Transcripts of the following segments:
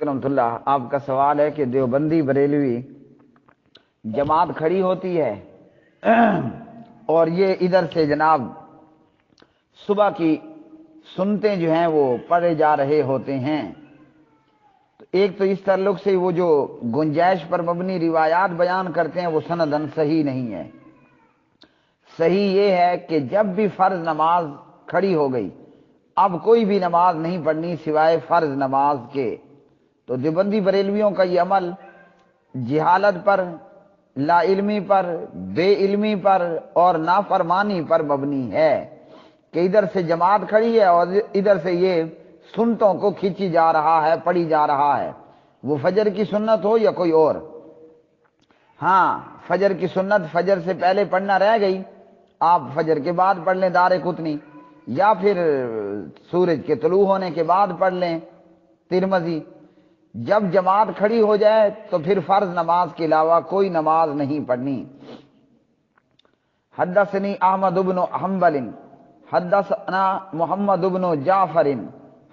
رحمۃ اللہ، آپ کا سوال ہے کہ دیوبندی بریلوی جماعت کھڑی ہوتی ہے اور یہ ادھر سے جناب صبح کی سنتیں جو ہیں وہ پڑھے جا رہے ہوتے ہیں، تو ایک تو اس تعلق سے وہ جو گنجائش پر مبنی روایات بیان کرتے ہیں وہ سندن صحیح نہیں ہے۔ صحیح یہ ہے کہ جب بھی فرض نماز کھڑی ہو گئی، اب کوئی بھی نماز نہیں پڑھنی سوائے فرض نماز کے، تو دیوبندی بریلویوں کا یہ عمل جہالت پر، لا علمی پر، بے علمی پر اور نافرمانی پر مبنی ہے کہ ادھر سے جماعت کھڑی ہے اور ادھر سے یہ سنتوں کو کھینچی جا رہا ہے، پڑھی جا رہا ہے، وہ فجر کی سنت ہو یا کوئی اور۔ ہاں، فجر کی سنت فجر سے پہلے پڑھنا رہ گئی، آپ فجر کے بعد پڑھ لیں دار قطنی، یا پھر سورج کے طلوع ہونے کے بعد پڑھ لیں ترمذی۔ جب جماعت کھڑی ہو جائے تو پھر فرض نماز کے علاوہ کوئی نماز نہیں پڑھنی۔ حدثنی احمد بن حنبل حدثنا محمد بن جعفر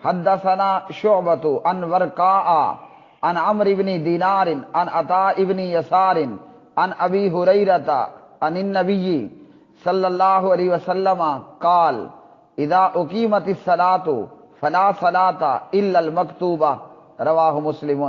حدثنا شعبۃ عن ورقاء عن عمرو بن دینار عن عطاء بن یسار عن ابی ہریرہ عن النبی صلی اللہ علیہ وسلم قال اذا اقیمت الصلاۃ فلا صلاۃ الا المکتوبہ، رواہ مسلم۔